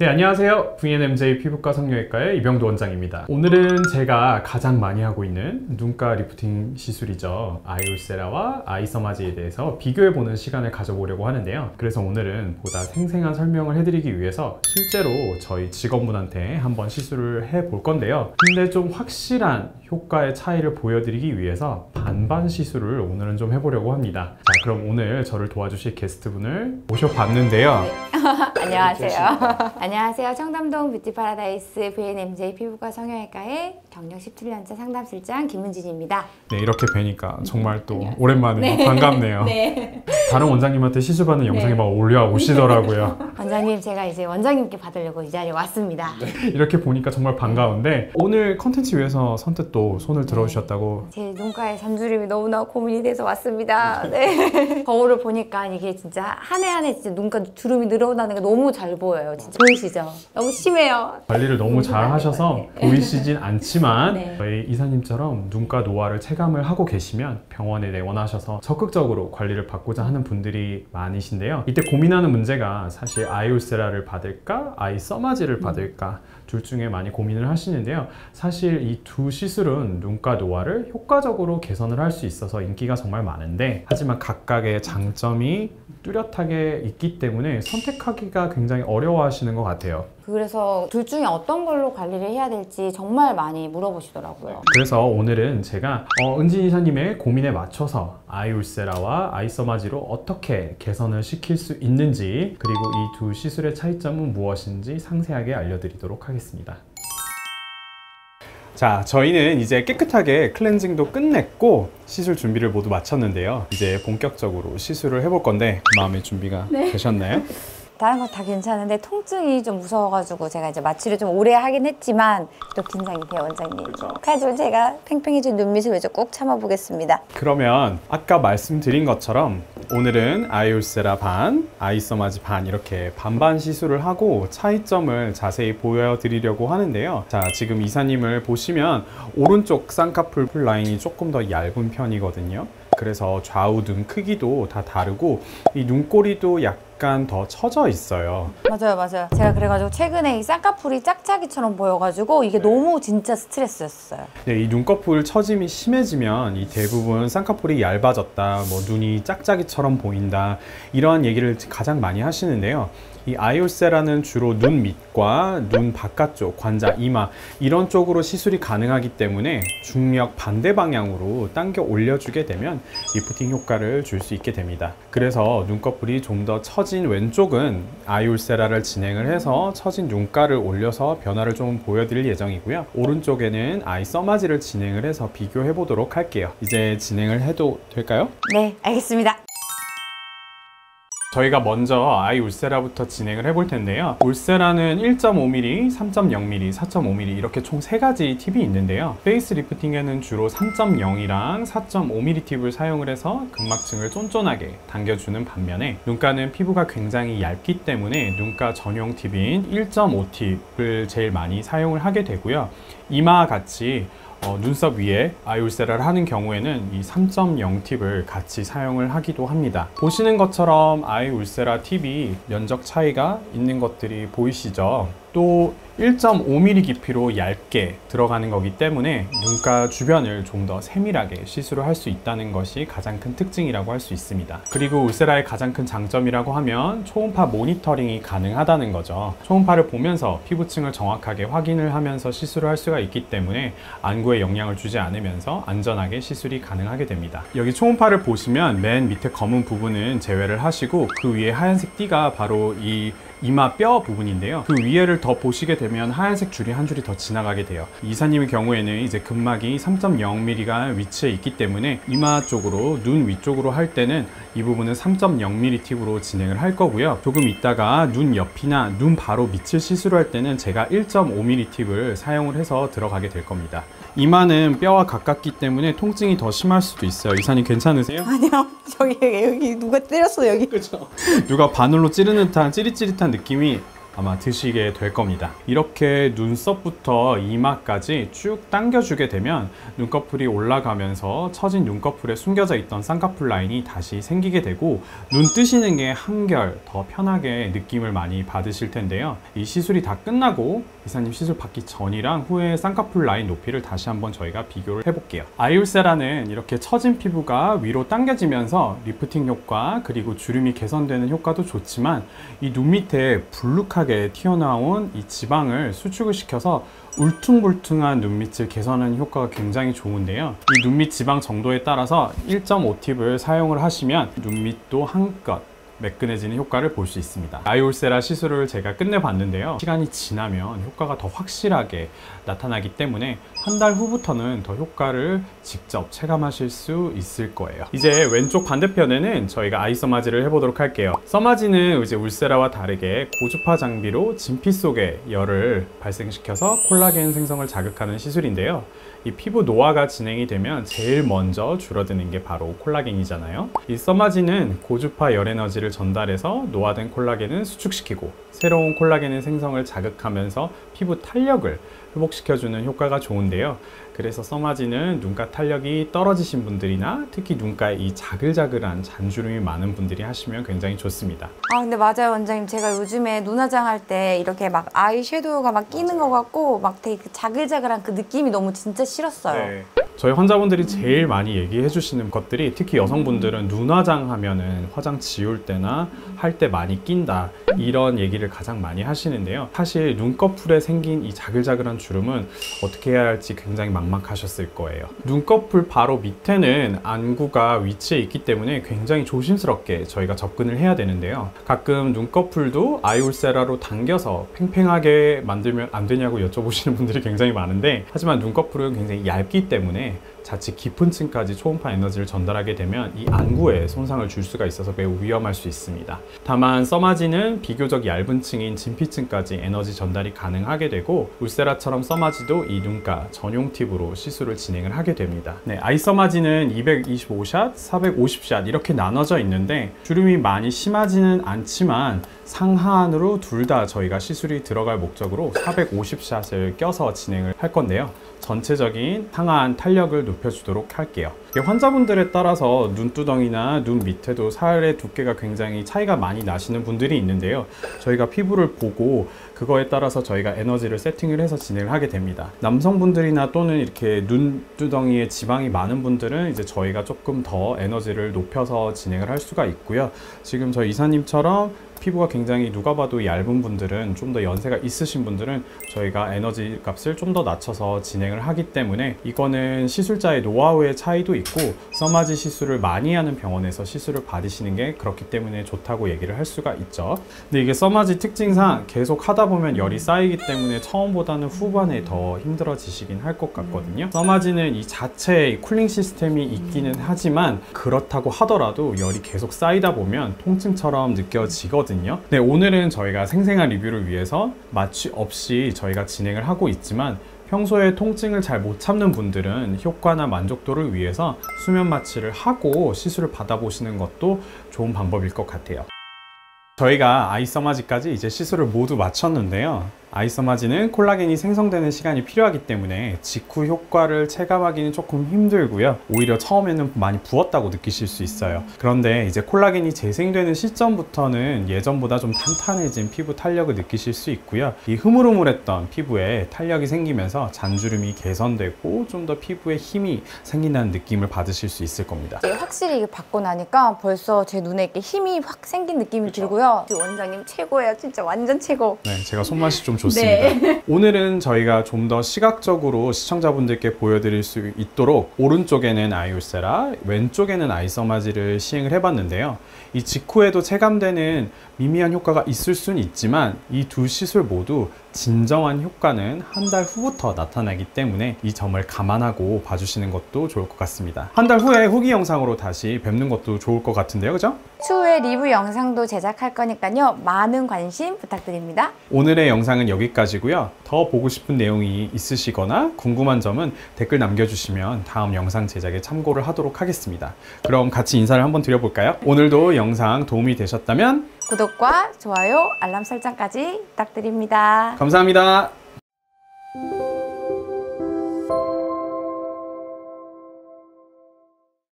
네, 안녕하세요. VNMJ 피부과 성형외과의 이병도 원장입니다. 오늘은 제가 가장 많이 하고 있는 눈가 리프팅 시술이죠. 아이울세라와 아이서마지에 대해서 비교해보는 시간을 가져보려고 하는데요. 그래서 오늘은 보다 생생한 설명을 해드리기 위해서 실제로 저희 직원분한테 한번 시술을 해볼 건데요. 근데 좀 확실한 효과의 차이를 보여드리기 위해서 반반 시술을 오늘은 좀 해보려고 합니다. 자, 그럼 오늘 저를 도와주실 게스트분을 모셔봤는데요. 안녕하세요. 안녕하세요. 청담동 뷰티파라다이스 VNMJ 피부과 성형외과의 경력 17년차 상담실장 김은진입니다. 네, 이렇게 뵈니까 정말 또 오랜만에 반갑네요. 네. 다른 원장님한테 시술받는 영상이 막 올라오시더라고요. 원장님, 제가 이제 원장님께 받으려고 이 자리에 왔습니다. 이렇게 보니까 정말 반가운데 오늘 컨텐츠 위해서 선뜻 또 손을 들어주셨다고. 제 눈가의 잔주름이 너무나 고민이 돼서 왔습니다. 네. 거울을 보니까 이게 진짜 한 해 한 해 진짜 눈가 주름이 늘어나는 게 너무 잘 보여요. 진짜 보이시죠? 너무 심해요. 관리를 너무 잘 하셔서 보이시진 않지만 네. 저희 이사님처럼 눈가 노화를 체감을 하고 계시면 병원에 내원하셔서 적극적으로 관리를 받고자 하는 분들이 많으신데요. 이때 고민하는 문제가 사실 아이울세라를 받을까 아이서마지를 받을까 둘 중에 많이 고민을 하시는데요. 사실 이 두 시술은 눈가 노화를 효과적으로 개선을 할 수 있어서 인기가 정말 많은데, 하지만 각각의 장점이 뚜렷하게 있기 때문에 선택하기가 굉장히 어려워하시는 것 같아요. 그래서 둘 중에 어떤 걸로 관리를 해야 될지 정말 많이 물어보시더라고요. 그래서 오늘은 제가 은진 이사님의 고민에 맞춰서 아이울세라와 아이서마지로 어떻게 개선을 시킬 수 있는지, 그리고 이 두 시술의 차이점은 무엇인지 상세하게 알려드리도록 하겠습니다. 자, 저희는 이제 깨끗하게 클렌징도 끝냈고 시술 준비를 모두 마쳤는데요. 이제 본격적으로 시술을 해볼 건데 마음의 준비가 되셨나요? 다른 거 다 괜찮은데 통증이 좀 무서워가지고 제가 이제 마취를 좀 오래 하긴 했지만 또 긴장이 돼요, 원장님. 그래가지고 제가 팽팽해진 눈미소를 꼭 참아보겠습니다. 그러면 아까 말씀드린 것처럼 오늘은 아이울세라 반, 아이서마지 반 이렇게 반반 시술을 하고 차이점을 자세히 보여드리려고 하는데요. 자, 지금 이사님을 보시면 오른쪽 쌍꺼풀 라인이 조금 더 얇은 편이거든요. 그래서 좌우 눈 크기도 다 다르고 이 눈꼬리도 약간 더 처져 있어요. 맞아요. 제가 그래가지고 최근에 이 쌍꺼풀이 짝짝이처럼 보여가지고 이게 너무 진짜 스트레스였어요. 네, 이 눈꺼풀 처짐이 심해지면 이 대부분 쌍꺼풀이 얇아졌다, 뭐 눈이 짝짝이처럼 보인다, 이런 얘기를 가장 많이 하시는데요. 이 아이울세라는 주로 눈 밑과 눈 바깥쪽, 관자, 이마 이런 쪽으로 시술이 가능하기 때문에 중력 반대 방향으로 당겨 올려주게 되면 리프팅 효과를 줄 수 있게 됩니다. 그래서 눈꺼풀이 좀 더 처진 왼쪽은 아이울세라를 진행을 해서 처진 눈가를 올려서 변화를 좀 보여드릴 예정이고요. 오른쪽에는 아이서마지를 진행을 해서 비교해 보도록 할게요. 이제 진행을 해도 될까요? 네, 알겠습니다. 저희가 먼저 아이울세라부터 진행을 해볼 텐데요. 울세라는 1.5mm, 3.0mm, 4.5mm 이렇게 총 3가지 팁이 있는데요. 페이스 리프팅에는 주로 3.0이랑 4.5mm 팁을 사용을 해서 근막층을 쫀쫀하게 당겨주는 반면에 눈가는 피부가 굉장히 얇기 때문에 눈가 전용 팁인 1.5 팁을 제일 많이 사용을 하게 되고요. 이마와 같이 눈썹 위에 아이울세라를 하는 경우에는 이 3.0 팁을 같이 사용을 하기도 합니다. 보시는 것처럼 아이울세라 팁이 면적 차이가 있는 것들이 보이시죠? 또 1.5mm 깊이로 얇게 들어가는 거기 때문에 눈가 주변을 좀 더 세밀하게 시술을 할 수 있다는 것이 가장 큰 특징이라고 할 수 있습니다. 그리고 울세라의 가장 큰 장점이라고 하면 초음파 모니터링이 가능하다는 거죠. 초음파를 보면서 피부층을 정확하게 확인을 하면서 시술을 할 수가 있기 때문에 안구에 영향을 주지 않으면서 안전하게 시술이 가능하게 됩니다. 여기 초음파를 보시면 맨 밑에 검은 부분은 제외를 하시고 그 위에 하얀색 띠가 바로 이 이마 뼈 부분인데요. 그 위에를 더 보시게 되면 하얀색 줄이 한 줄이 더 지나가게 돼요. 이사님의 경우에는 이제 근막이 3.0mm가 위치해 있기 때문에 이마 쪽으로 눈 위쪽으로 할 때는 이 부분은 3.0mm 팁으로 진행을 할 거고요. 조금 있다가 눈 옆이나 눈 바로 밑을 시술을 할 때는 제가 1.5mm 팁을 사용을 해서 들어가게 될 겁니다. 이마는 뼈와 가깝기 때문에 통증이 더 심할 수도 있어요. 이사님 괜찮으세요? 아니요, 여기 누가 때렸어, 여기. 그죠? 누가 바늘로 찌르는 듯한 찌릿찌릿한 느낌이 아마 드시게 될 겁니다. 이렇게 눈썹부터 이마까지 쭉 당겨주게 되면 눈꺼풀이 올라가면서 처진 눈꺼풀에 숨겨져 있던 쌍꺼풀 라인이 다시 생기게 되고 눈 뜨시는 게 한결 더 편하게 느낌을 많이 받으실 텐데요. 이 시술이 다 끝나고 이사님 시술 받기 전이랑 후에 쌍꺼풀 라인 높이를 다시 한번 저희가 비교를 해볼게요. 아이울세라는 이렇게 처진 피부가 위로 당겨지면서 리프팅 효과 그리고 주름이 개선되는 효과도 좋지만 이 눈 밑에 불룩하게 튀어나온 이 지방을 수축을 시켜서 울퉁불퉁한 눈밑을 개선하는 효과가 굉장히 좋은데요. 이 눈밑 지방 정도에 따라서 1.5팁을 사용을 하시면 눈밑도 한껏 매끈해지는 효과를 볼 수 있습니다. 아이올세라 시술을 제가 끝내봤는데요. 시간이 지나면 효과가 더 확실하게 나타나기 때문에 한 달 후부터는 더 효과를 직접 체감하실 수 있을 거예요. 이제 왼쪽 반대편에는 저희가 아이 써마지를 해보도록 할게요. 써마지는 이제 울세라와 다르게 고주파 장비로 진피 속에 열을 발생시켜서 콜라겐 생성을 자극하는 시술인데요. 이 피부 노화가 진행이 되면 제일 먼저 줄어드는 게 바로 콜라겐이잖아요. 이 써마지는 고주파 열 에너지를 전달해서 노화된 콜라겐을 수축시키고 새로운 콜라겐의 생성을 자극하면서 피부 탄력을 회복시켜주는 효과가 좋은데요. 그래서 써마지는 눈가 탄력이 떨어지신 분들이나 특히 눈가에 이 자글자글한 잔주름이 많은 분들이 하시면 굉장히 좋습니다. 아 근데 맞아요 원장님. 제가 요즘에 눈화장 할 때 이렇게 막 아이섀도우가 막 끼는 것 같고 막 되게 그 자글자글한 그 느낌이 너무 진짜 싫었어요. 네. 저희 환자분들이 제일 많이 얘기해 주시는 것들이 특히 여성분들은 눈화장 하면은 화장 지울 때나 할 때 많이 낀다 이런 얘기를 가장 많이 하시는데요. 사실 눈꺼풀에 생긴 이 자글자글한 주름은 어떻게 해야 할지 굉장히 막막하셨을 거예요. 눈꺼풀 바로 밑에는 안구가 위치해 있기 때문에 굉장히 조심스럽게 저희가 접근을 해야 되는데요. 가끔 눈꺼풀도 아이울세라로 당겨서 팽팽하게 만들면 안 되냐고 여쭤보시는 분들이 굉장히 많은데 하지만 눈꺼풀은 굉장히 얇기 때문에 자칫 깊은 층까지 초음파 에너지를 전달하게 되면 이 안구에 손상을 줄 수가 있어서 매우 위험할 수 있습니다. 다만 써마지는 비교적 얇은 층인 진피층까지 에너지 전달이 가능하게 되고 울세라처럼 써마지도 이 눈가 전용 팁으로 시술을 진행을 하게 됩니다. 네, 아이 써마지는 225샷, 450샷 이렇게 나눠져 있는데 주름이 많이 심하지는 않지만 상하안으로 둘 다 저희가 시술이 들어갈 목적으로 450샷을 껴서 진행을 할 건데요. 전체적인 상하안 탄력을 높여주도록 할게요. 환자분들에 따라서 눈두덩이나 눈 밑에도 살의 두께가 굉장히 차이가 많이 나시는 분들이 있는데요. 저희가 피부를 보고 그거에 따라서 저희가 에너지를 세팅을 해서 진행을 하게 됩니다. 남성분들이나 또는 이렇게 눈두덩이에 지방이 많은 분들은 이제 저희가 조금 더 에너지를 높여서 진행을 할 수가 있고요. 지금 저희 이사님처럼 피부가 굉장히 누가 봐도 얇은 분들은 좀 더 연세가 있으신 분들은 저희가 에너지 값을 좀 더 낮춰서 진행을 하기 때문에 이거는 시술자의 노하우의 차이도 있고 써마지 시술을 많이 하는 병원에서 시술을 받으시는 게 그렇기 때문에 좋다고 얘기를 할 수가 있죠. 근데 이게 써마지 특징상 계속 하다 보면 열이 쌓이기 때문에 처음보다는 후반에 더 힘들어지시긴 할 것 같거든요. 써마지는 이 자체의 쿨링 시스템이 있기는 하지만 그렇다고 하더라도 열이 계속 쌓이다 보면 통증처럼 느껴지거든요. 네, 오늘은 저희가 생생한 리뷰를 위해서 마취 없이 저희가 진행을 하고 있지만 평소에 통증을 잘 못 참는 분들은 효과나 만족도를 위해서 수면 마취를 하고 시술을 받아보시는 것도 좋은 방법일 것 같아요. 저희가 아이 써마지까지 이제 시술을 모두 마쳤는데요. 아이 써마지는 콜라겐이 생성되는 시간이 필요하기 때문에 직후 효과를 체감하기는 조금 힘들고요. 오히려 처음에는 많이 부었다고 느끼실 수 있어요. 그런데 이제 콜라겐이 재생되는 시점부터는 예전보다 좀 탄탄해진 피부 탄력을 느끼실 수 있고요. 이 흐물흐물했던 피부에 탄력이 생기면서 잔주름이 개선되고 좀 더 피부에 힘이 생긴다는 느낌을 받으실 수 있을 겁니다. 확실히 이게 받고 나니까 벌써 제 눈에 이렇게 힘이 확 생긴 느낌이 들고요. 원장님 최고예요. 진짜 완전 최고. 네, 제가 손맛이 좀 좋습니다. 네. 오늘은 저희가 좀 더 시각적으로 시청자분들께 보여드릴 수 있도록 오른쪽에는 아이울세라, 왼쪽에는 아이 써마지를 시행을 해봤는데요. 이 직후에도 체감되는 미미한 효과가 있을 수는 있지만 이 두 시술 모두 진정한 효과는 한 달 후부터 나타나기 때문에 이 점을 감안하고 봐주시는 것도 좋을 것 같습니다. 한 달 후에 후기 영상으로 다시 뵙는 것도 좋을 것 같은데요, 그죠? 추후에 리뷰 영상도 제작할 거니까요. 많은 관심 부탁드립니다. 오늘의 영상은 여기까지고요. 더 보고 싶은 내용이 있으시거나 궁금한 점은 댓글 남겨주시면 다음 영상 제작에 참고를 하도록 하겠습니다. 그럼 같이 인사를 한번 드려볼까요? 오늘도 영상 도움이 되셨다면 구독과 좋아요, 알람 설정까지 부탁드립니다. 감사합니다.